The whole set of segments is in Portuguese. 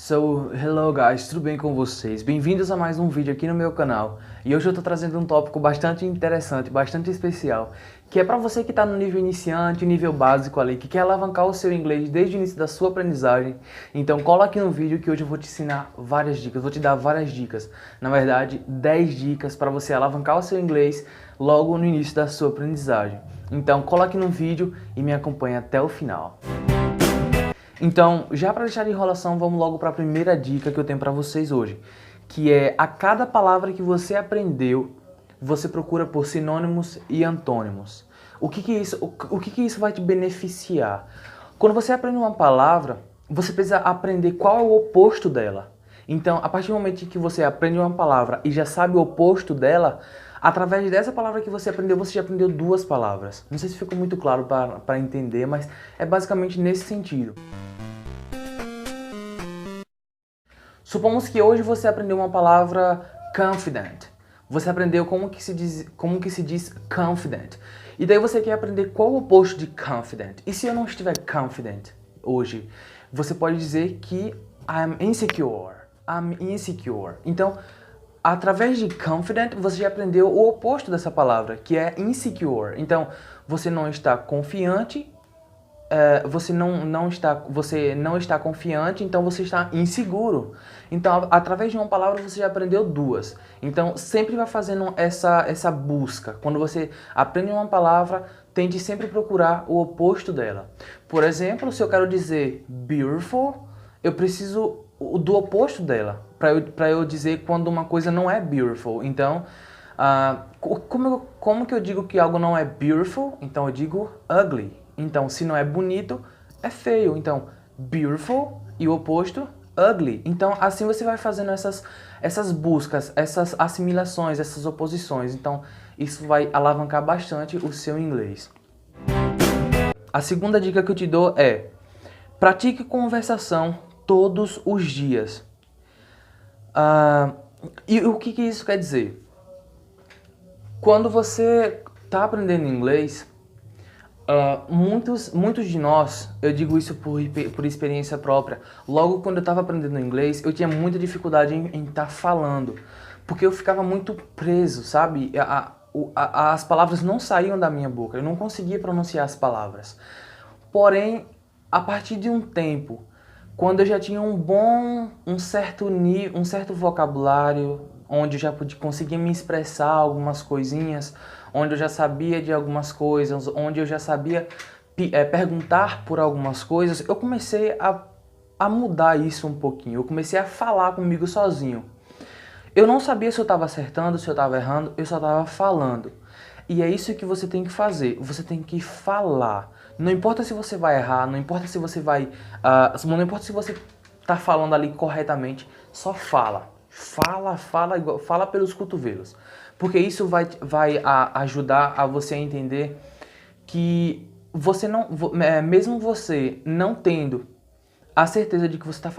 Hello guys, tudo bem com vocês? Bem-vindos a mais um vídeo aqui no meu canal. E hoje eu tô trazendo um tópico bastante interessante, bastante especial, que é para você que está no nível iniciante, nível básico ali, que quer alavancar o seu inglês desde o início da sua aprendizagem. Então cola aqui no vídeo que hoje eu vou te ensinar várias dicas, vou te dar várias dicas. Na verdade, 10 dicas para você alavancar o seu inglês logo no início da sua aprendizagem. Então cola aqui no vídeo e me acompanha até o final. Então, já para deixar de enrolação, vamos logo para a primeira dica que eu tenho para vocês hoje, que é a cada palavra que você aprendeu, você procura por sinônimos e antônimos. O que isso vai te beneficiar? Quando você aprende uma palavra, você precisa aprender qual é o oposto dela. Então, a partir do momento que você aprende uma palavra e já sabe o oposto dela, através dessa palavra que você aprendeu, você já aprendeu duas palavras. Não sei se ficou muito claro para entender, mas é basicamente nesse sentido. Supomos que hoje você aprendeu uma palavra confident. Você aprendeu como que se diz confident. E daí você quer aprender qual o oposto de confident. E se eu não estiver confident hoje, você pode dizer que I'm insecure. I'm insecure. Então, através de confident, você já aprendeu o oposto dessa palavra, que é insecure. Então, você não está confiante. Você não está confiante, então você está inseguro. Então, através de uma palavra, você já aprendeu duas. Então, sempre vai fazendo essa busca. Quando você aprende uma palavra, tente sempre procurar o oposto dela. Por exemplo, se eu quero dizer beautiful, eu preciso do oposto dela, para eu dizer quando uma coisa não é beautiful. Então, como que eu digo que algo não é beautiful? Então, eu digo ugly. Então, se não é bonito, é feio. Então, beautiful e o oposto, ugly. Então, assim você vai fazendo essas buscas, essas assimilações, essas oposições. Então, isso vai alavancar bastante o seu inglês. A segunda dica que eu te dou é: pratique conversação todos os dias. E o que isso quer dizer? Quando você está aprendendo inglês, muitos de nós, eu digo isso por experiência própria, logo quando eu estava aprendendo inglês, eu tinha muita dificuldade em estar falando, porque eu ficava muito preso, sabe? As palavras não saíam da minha boca, eu não conseguia pronunciar as palavras. Porém, a partir de um tempo, quando eu já tinha um certo vocabulário, onde eu já conseguia me expressar algumas coisinhas, onde eu já sabia de algumas coisas, onde eu já sabia perguntar por algumas coisas, eu comecei a mudar isso um pouquinho, eu comecei a falar comigo sozinho. Eu não sabia se eu estava acertando, se eu estava errando, eu só estava falando. E é isso que você tem que fazer, você tem que falar. Não importa se você vai errar, não importa se você não importa se você está falando ali corretamente, só fala. Fala pelos cotovelos. Porque isso vai ajudar a você a entender que você não, mesmo você não tendo a certeza de que você está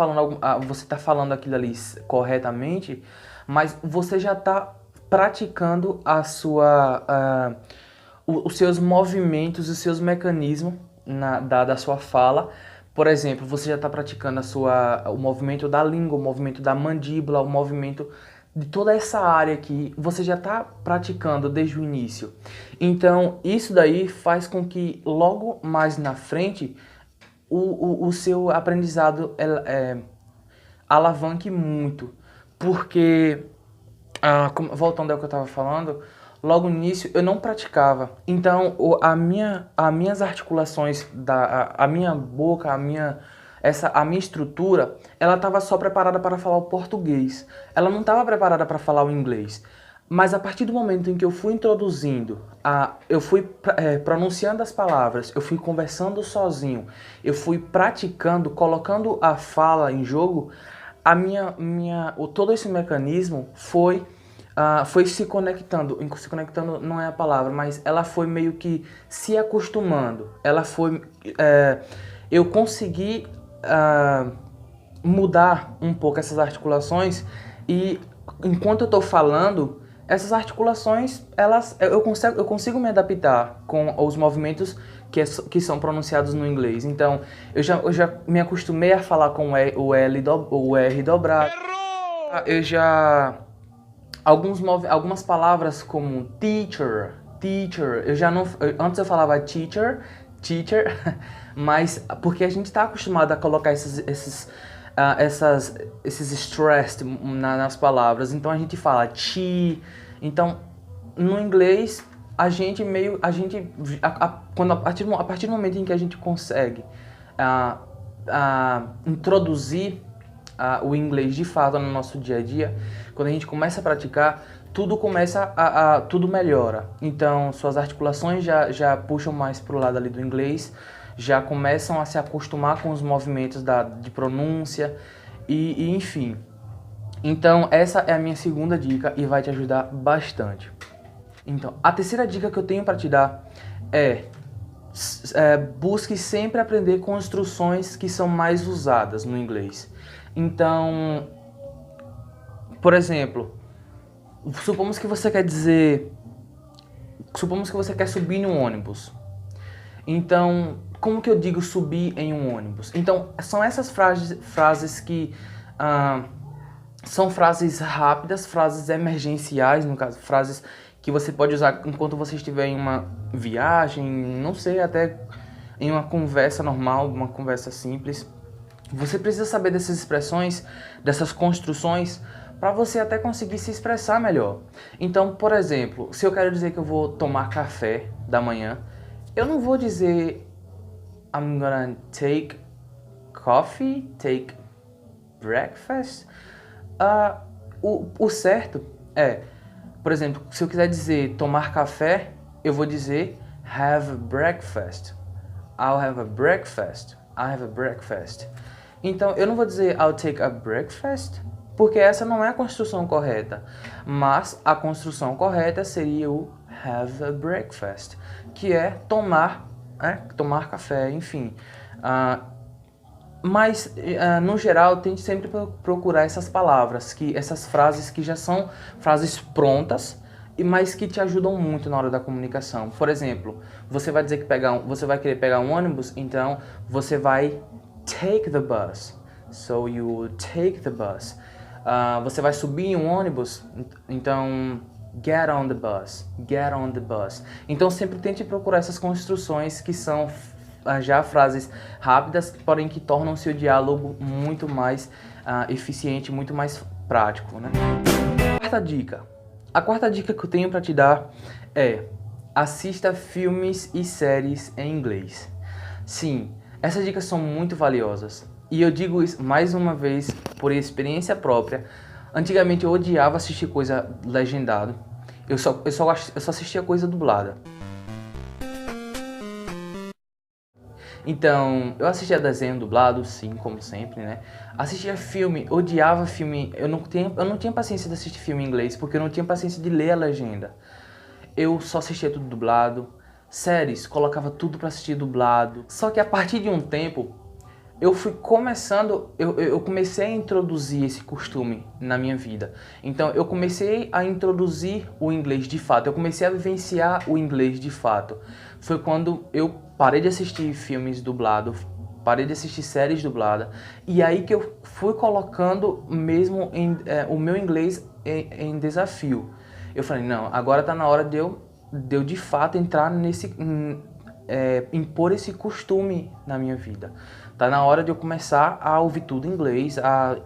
falando aquilo ali corretamente, mas você já está praticando os seus movimentos, os seus mecanismos da sua fala. Por exemplo, você já está praticando o movimento da língua, o movimento da mandíbula, o movimento de toda essa área que você já está praticando desde o início. Então, isso daí faz com que logo mais na frente o seu aprendizado alavanque muito. Porque, voltando ao que eu estava falando, logo no início eu não praticava. Então, as minhas articulações, a minha boca, a minha estrutura, ela estava só preparada para falar o português. Ela não estava preparada para falar o inglês. Mas a partir do momento em que eu fui introduzindo, eu fui pronunciando as palavras, eu fui conversando sozinho, eu fui praticando, colocando a fala em jogo, todo esse mecanismo foi se conectando. Se conectando não é a palavra, mas ela foi meio que se acostumando. Eu consegui mudar um pouco essas articulações, e enquanto eu estou falando, essas articulações, eu consigo me adaptar com os movimentos que são pronunciados no inglês. Então, eu já me acostumei a falar com o R dobrado. Errou! Eu já... Algumas palavras como teacher, eu já não... Antes eu falava teacher, mas porque a gente está acostumado a colocar esses stressed nas palavras, então a gente fala chi. Então, no inglês, a partir do momento em que a gente consegue introduzir o inglês de fato no nosso dia a dia, quando a gente começa a praticar, tudo melhora. Então, suas articulações já puxam mais pro lado ali do inglês, já começam a se acostumar com os movimentos de pronúncia e enfim. Então, essa é a minha segunda dica e vai te ajudar bastante. Então, a terceira dica que eu tenho para te dar busque sempre aprender construções que são mais usadas no inglês. Então, por exemplo, supomos que você quer subir em um ônibus. Então, como que eu digo subir em um ônibus? Então, são essas frases que são frases rápidas, frases emergenciais, no caso, frases que você pode usar enquanto você estiver em uma viagem, não sei, até em uma conversa normal, uma conversa simples. Você precisa saber dessas expressões, dessas construções, para você até conseguir se expressar melhor. Então, por exemplo, se eu quero dizer que eu vou tomar café da manhã, eu não vou dizer I'm gonna take coffee, take breakfast. O certo é, por exemplo, se eu quiser dizer tomar café, eu vou dizer have breakfast. I'll have a breakfast. I'll have a breakfast. Então, eu não vou dizer I'll take a breakfast, porque essa não é a construção correta. Mas a construção correta seria o have a breakfast, que é tomar café, enfim. Mas, no geral, tente sempre procurar essas palavras, essas frases que já são frases prontas, mas que te ajudam muito na hora da comunicação. Por exemplo, você vai dizer que você vai querer pegar um ônibus, então você vai take the bus. So you take the bus. Você vai subir em um ônibus, então get on the bus. Get on the bus. Então sempre tente procurar essas construções que são já frases rápidas, porém que tornam o seu diálogo muito mais eficiente, muito mais prático, né? Quarta dica. A quarta dica que eu tenho para te dar é: assista filmes e séries em inglês. Sim, essas dicas são muito valiosas. E eu digo isso mais uma vez por experiência própria. Antigamente eu odiava assistir coisa legendada. Eu só assistia coisa dublada. Então, eu assistia desenho dublado, sim, como sempre, né? Assistia filme, odiava filme. Eu não tinha paciência de assistir filme em inglês, porque eu não tinha paciência de ler a legenda. Eu só assistia tudo dublado. Séries, colocava tudo pra assistir dublado. Só que a partir de um tempo, eu comecei a introduzir esse costume na minha vida. Então, eu comecei a introduzir o inglês de fato. Eu comecei a vivenciar o inglês de fato. Foi quando eu parei de assistir filmes dublados, parei de assistir séries dubladas. E aí que eu fui colocando mesmo o meu inglês em desafio. Eu falei, não, agora tá na hora de eu de fato entrar impor esse costume na minha vida. Tá na hora de eu começar a ouvir tudo em inglês, a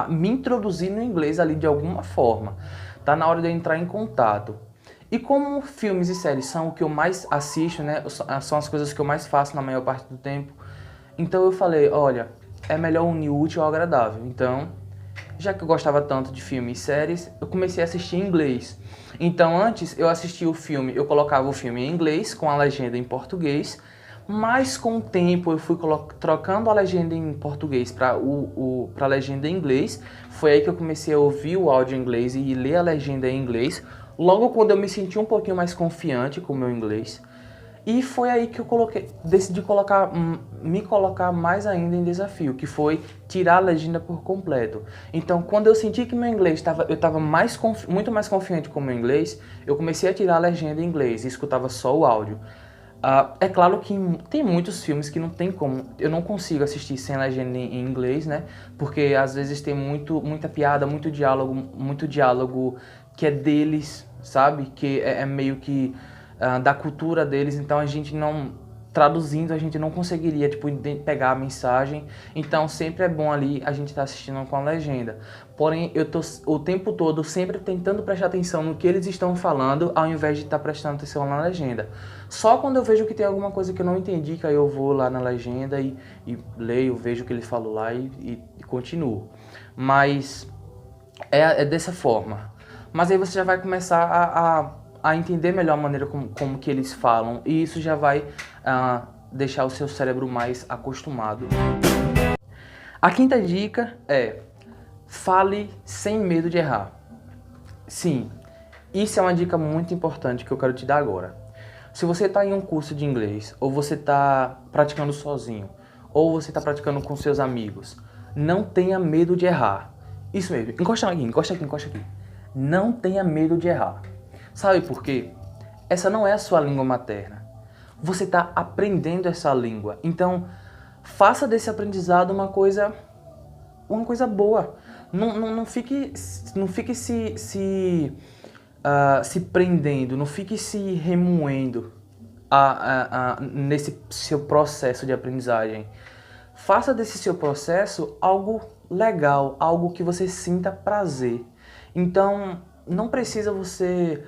me introduzir no inglês ali de alguma forma. Tá na hora de eu entrar em contato. E como filmes e séries são o que eu mais assisto, né? São as coisas que eu mais faço na maior parte do tempo. Então eu falei, olha, é melhor unir o útil ao agradável. Então, já que eu gostava tanto de filmes e séries, eu comecei a assistir em inglês. Então antes eu assistia o filme, eu colocava o filme em inglês com a legenda em português, mas com o tempo eu fui trocando a legenda em português para a legenda em inglês. Foi aí que eu comecei a ouvir o áudio em inglês e ler a legenda em inglês. Logo quando eu me senti um pouquinho mais confiante com o meu inglês. E foi aí que eu decidi me colocar mais ainda em desafio, que foi tirar a legenda por completo. Então, quando eu senti que meu inglês eu estava muito mais confiante com o meu inglês, eu comecei a tirar a legenda em inglês e escutava só o áudio. É claro que tem muitos filmes que não tem como, eu não consigo assistir sem legenda em inglês, né? Porque às vezes tem muita piada, muito diálogo que é deles, sabe? Que é meio que da cultura deles, então a gente não, traduzindo, a gente não conseguiria, tipo, pegar a mensagem. Então sempre é bom ali a gente estar assistindo com a legenda. Porém, eu tô o tempo todo sempre tentando prestar atenção no que eles estão falando, ao invés de estar prestando atenção na legenda. Só quando eu vejo que tem alguma coisa que eu não entendi, que aí eu vou lá na legenda e leio, vejo o que ele falou lá e continuo. Mas é dessa forma. Mas aí você já vai começar a entender melhor a maneira como que eles falam, e isso já vai deixar o seu cérebro mais acostumado. A quinta dica é: fale sem medo de errar. Sim, isso é uma dica muito importante que eu quero te dar agora. Se você está em um curso de inglês, ou você está praticando sozinho, ou você está praticando com seus amigos, não tenha medo de errar. Isso mesmo, encosta aqui, encosta aqui, encosta aqui. Não tenha medo de errar. Sabe por quê? Essa não é a sua língua materna. Você está aprendendo essa língua. Então, faça desse aprendizado uma coisa boa. Não fique se prendendo, não fique se remoendo nesse seu processo de aprendizagem. Faça desse seu processo algo legal, algo que você sinta prazer. Então, não precisa você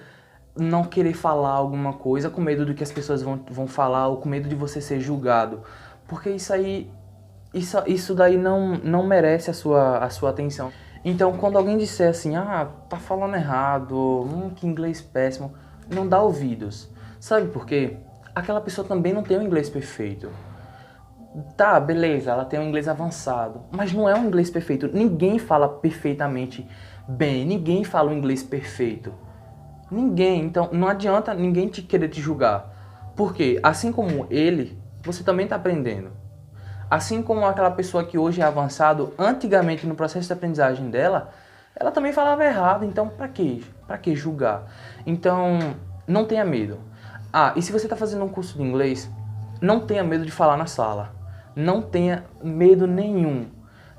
não querer falar alguma coisa com medo do que as pessoas vão falar, ou com medo de você ser julgado. Porque isso daí não merece a sua atenção. Então, quando alguém disser assim, tá falando errado, que inglês péssimo, não dá ouvidos. Sabe por quê? Aquela pessoa também não tem um inglês perfeito. Tá, beleza, ela tem um inglês avançado, mas não é um inglês perfeito. Ninguém fala perfeitamente bem, ninguém fala o inglês perfeito. Ninguém, então não adianta ninguém querer te julgar. Porque assim como ele, você também está aprendendo. Assim como aquela pessoa que hoje é avançado, antigamente no processo de aprendizagem dela, ela também falava errado, então pra quê? Pra que julgar? Então, não tenha medo. E se você está fazendo um curso de inglês, não tenha medo de falar na sala. Não tenha medo nenhum.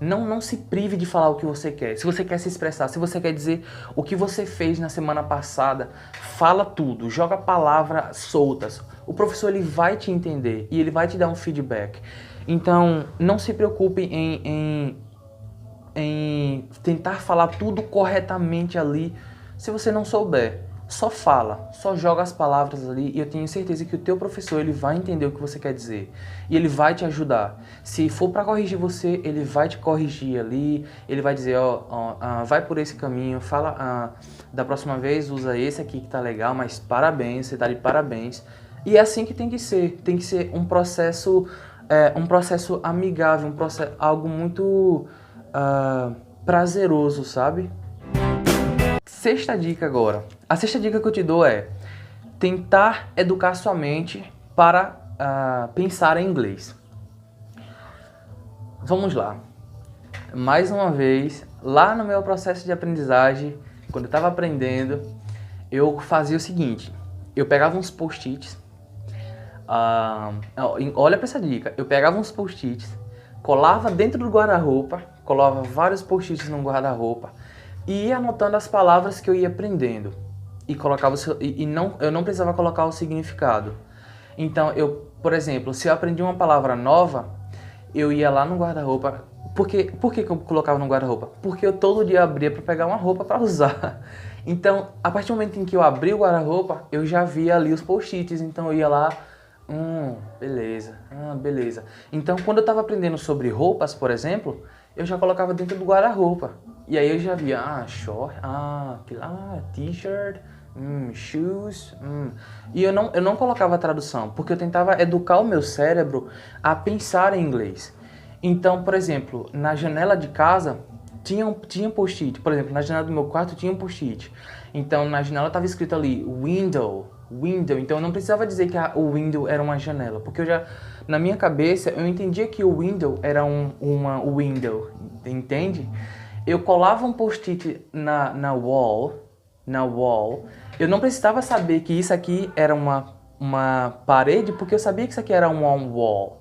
Não se prive de falar o que você quer. Se você quer se expressar, se você quer dizer o que você fez na semana passada, fala tudo, joga palavras soltas. O professor ele vai te entender e ele vai te dar um feedback. Então, não se preocupe em tentar falar tudo corretamente ali. Se você não souber, só fala, só joga as palavras ali, e eu tenho certeza que o teu professor ele vai entender o que você quer dizer e ele vai te ajudar. Se for para corrigir você, ele vai te corrigir ali, ele vai dizer, vai por esse caminho, fala, da próxima vez usa esse aqui que tá legal, mas parabéns, você tá de parabéns. E é assim que tem que ser um processo amigável, algo muito prazeroso, sabe? Sexta dica agora. A sexta dica que eu te dou é tentar educar sua mente para pensar em inglês. Vamos lá. Mais uma vez, lá no meu processo de aprendizagem, quando eu estava aprendendo, eu fazia o seguinte. Eu pegava uns post-its. Olha para essa dica. Eu pegava uns post-its, colava dentro do guarda-roupa, colava vários post-its no guarda-roupa, e ia anotando as palavras que eu ia aprendendo e colocava eu não precisava colocar o significado. Então, por exemplo, se eu aprendi uma palavra nova, eu ia lá no guarda-roupa. Por que que eu colocava no guarda-roupa? Porque eu todo dia abria para pegar uma roupa para usar. Então, a partir do momento em que eu abri o guarda-roupa, eu já via ali os post-its, então eu ia lá, beleza, beleza. Então, quando eu estava aprendendo sobre roupas, por exemplo, eu já colocava dentro do guarda-roupa. E aí eu já via, short, t-shirt, shoes, E eu não colocava tradução, porque eu tentava educar o meu cérebro a pensar em inglês. Então, por exemplo, na janela de casa tinha post-it. Por exemplo, na janela do meu quarto tinha um post-it. Então, na janela estava escrito ali, window. Então eu não precisava dizer que o window era uma janela, porque na minha cabeça, eu entendia que o window era uma window, entende? Eu colava um post-it na wall, eu não precisava saber que isso aqui era uma uma parede porque eu sabia que isso aqui era um wall.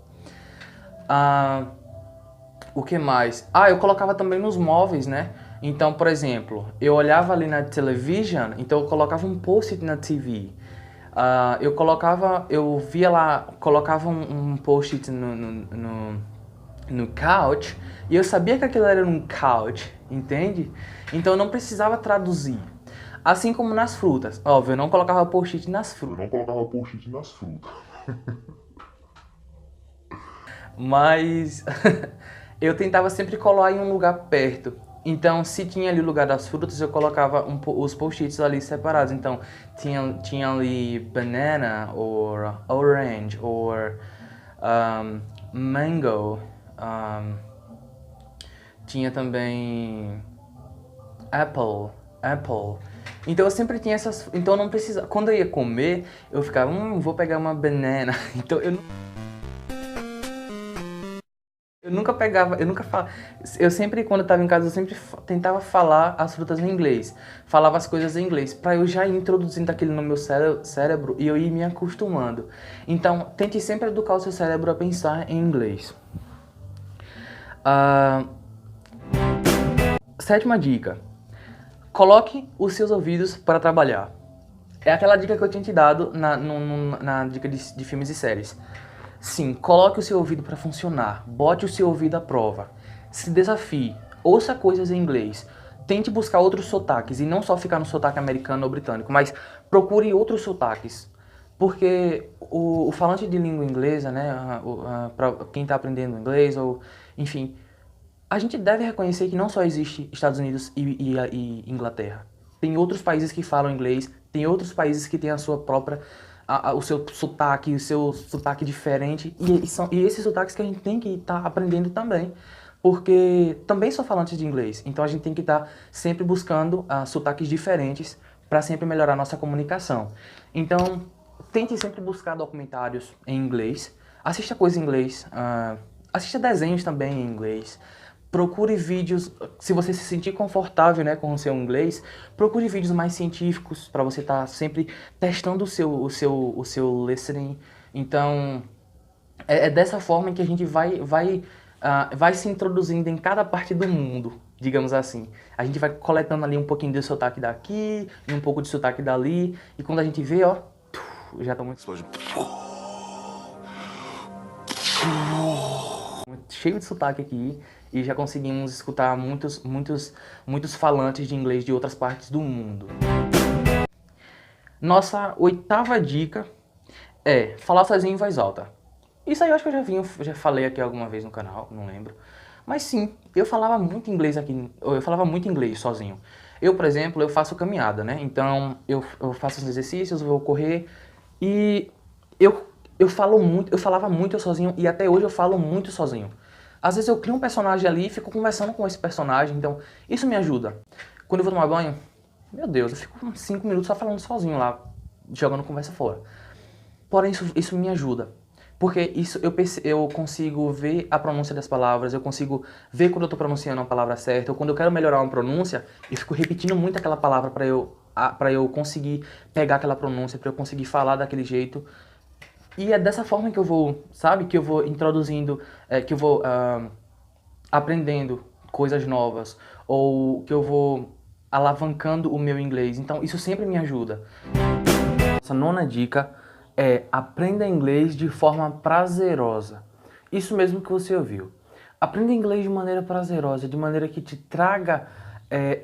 O que mais? Eu colocava também nos móveis, né? Então, por exemplo, eu olhava ali na television, então eu colocava um post-it na TV. Eu via lá, colocava um post-it no couch, e eu sabia que aquilo era um couch, entende? Então eu não precisava traduzir. Assim como nas frutas. Óbvio, eu não colocava post-it nas frutas. Mas eu tentava sempre colar em um lugar perto. Então, se tinha ali o lugar das frutas, eu colocava os post-its ali separados. Então, tinha ali banana, or orange, or mango. Tinha também apple. Então eu sempre tinha essas... Então eu não precisava... Quando eu ia comer, eu ficava, vou pegar uma banana. Então eu nunca pegava, eu sempre, quando eu tava em casa, eu sempre tentava falar as frutas em inglês. Falava as coisas em inglês, pra eu já ir introduzindo aquilo no meu cérebro e eu ir me acostumando. Então, tente sempre educar o seu cérebro a pensar em inglês. Sétima dica. Coloque os seus ouvidos para trabalhar. É aquela dica que eu tinha te dado na dica de filmes e séries. Sim, coloque o seu ouvido para funcionar. Bote o seu ouvido à prova. Se desafie. Ouça coisas em inglês. Tente buscar outros sotaques. E não só ficar no sotaque americano ou britânico, mas procure outros sotaques. Porque o falante de língua inglesa, né, para quem está aprendendo inglês, ou enfim, a gente deve reconhecer que não só existe Estados Unidos e Inglaterra. Tem outros países que falam inglês, tem outros países que têm a sua própria, o seu sotaque diferente. E esses sotaques que a gente tem que estar aprendendo também. Porque também sou falante de inglês, então a gente tem que estar sempre buscando sotaques diferentes para sempre melhorar a nossa comunicação. Então, tente sempre buscar documentários em inglês, assista coisas em inglês, assista desenhos também em inglês. Procure vídeos, se você se sentir confortável, né, com o seu inglês, procure vídeos mais científicos para você estar sempre testando o seu listening. Então, é dessa forma que a gente vai se introduzindo em cada parte do mundo, digamos assim. A gente vai coletando ali um pouquinho de sotaque daqui, e um pouco de sotaque dali, e quando a gente vê, ó, já tá muito cheio de sotaque aqui, e já conseguimos escutar muitos falantes de inglês de outras partes do mundo. Nossa oitava dica é falar sozinho em voz alta. Isso aí eu acho que eu já falei aqui alguma vez no canal, não lembro. Mas sim, eu falava muito inglês aqui, eu falava muito inglês sozinho. Eu, por exemplo, eu faço caminhada, né? Então eu faço os exercícios, vou correr e eu falava muito sozinho e até hoje eu falo muito sozinho. Às vezes eu crio um personagem ali e fico conversando com esse personagem, então isso me ajuda. Quando eu vou tomar banho, meu Deus, eu fico uns 5 minutos só falando sozinho lá, jogando conversa fora. Porém, isso me ajuda. Porque eu consigo ver a pronúncia das palavras, eu consigo ver quando eu estou pronunciando a palavra certa, ou quando eu quero melhorar uma pronúncia, eu fico repetindo muito aquela palavra para eu conseguir pegar aquela pronúncia, para eu conseguir falar daquele jeito. E é dessa forma que eu vou, sabe, que eu vou introduzindo, que eu vou aprendendo coisas novas, ou que eu vou alavancando o meu inglês. Então isso sempre me ajuda. Essa nona dica é aprenda inglês de forma prazerosa. Isso mesmo que você ouviu. Aprenda inglês de maneira prazerosa, de maneira que te traga,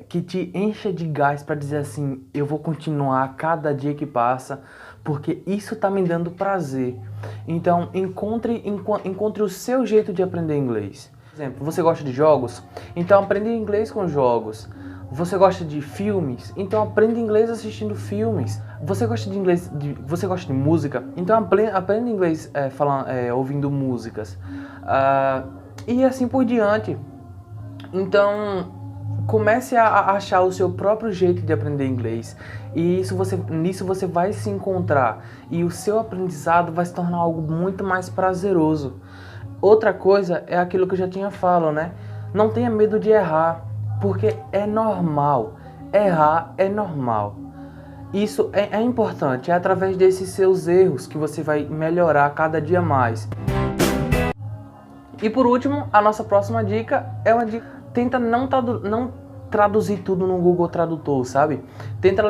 que te encha de gás para dizer assim, eu vou continuar a cada dia que passa, porque isso está me dando prazer. Então encontre o seu jeito de aprender inglês. Por exemplo, você gosta de jogos? Então aprenda inglês com jogos. Você gosta de filmes? Então aprenda inglês assistindo filmes. Você gosta de inglês? Você gosta de música? Então aprenda inglês ouvindo músicas. E assim por diante. Então comece a achar o seu próprio jeito de aprender inglês. E nisso você vai se encontrar. E o seu aprendizado vai se tornar algo muito mais prazeroso. Outra coisa é aquilo que eu já tinha falado, né? Não tenha medo de errar. Porque é normal, errar é normal. Isso é importante, é através desses seus erros que você vai melhorar cada dia mais. E por último, a nossa próxima dica é uma dica: tenta não traduzir tudo no Google Tradutor, sabe? Tenta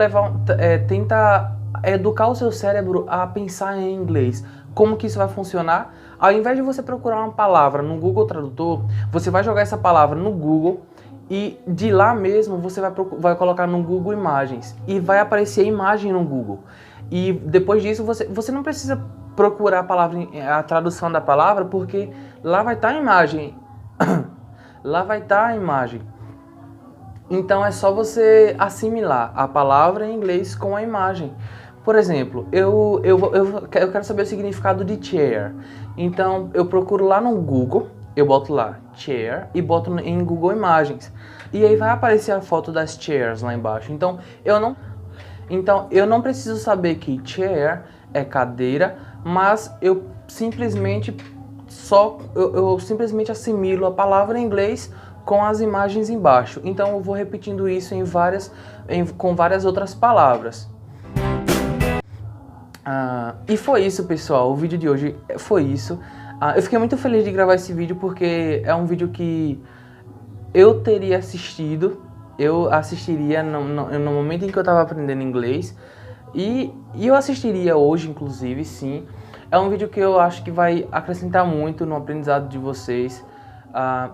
educar o seu cérebro a pensar em inglês. Como que isso vai funcionar? Ao invés de você procurar uma palavra no Google Tradutor, você vai jogar essa palavra no Google e de lá mesmo você vai colocar no Google Imagens e vai aparecer a imagem no Google. E depois disso você não precisa procurar a tradução da palavra, porque lá vai estar a imagem. Lá vai estar a imagem. Então é só você assimilar a palavra em inglês com a imagem. Por exemplo, eu quero saber o significado de chair. Então eu procuro lá no Google, eu boto lá chair e boto em Google Imagens. E aí vai aparecer a foto das chairs lá embaixo. Então eu não preciso saber que chair é cadeira, mas eu simplesmente assimilo a palavra em inglês com as imagens embaixo. Então eu vou repetindo isso com várias outras palavras. E foi isso, pessoal. O vídeo de hoje foi isso. Eu fiquei muito feliz de gravar esse vídeo porque é um vídeo que eu teria assistido, eu assistiria no momento em que eu estava aprendendo inglês e eu assistiria hoje, inclusive, sim. É um vídeo que eu acho que vai acrescentar muito no aprendizado de vocês.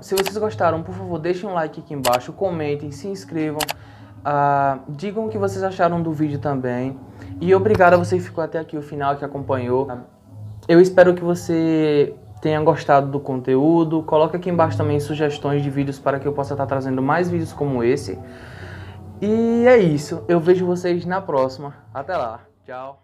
Se vocês gostaram, por favor, deixem um like aqui embaixo, comentem, se inscrevam, digam o que vocês acharam do vídeo também. E obrigado a você que ficou até aqui o final, que acompanhou. Eu espero que você tenha gostado do conteúdo. Coloque aqui embaixo também sugestões de vídeos para que eu possa estar trazendo mais vídeos como esse. E é isso, eu vejo vocês na próxima. Até lá, tchau!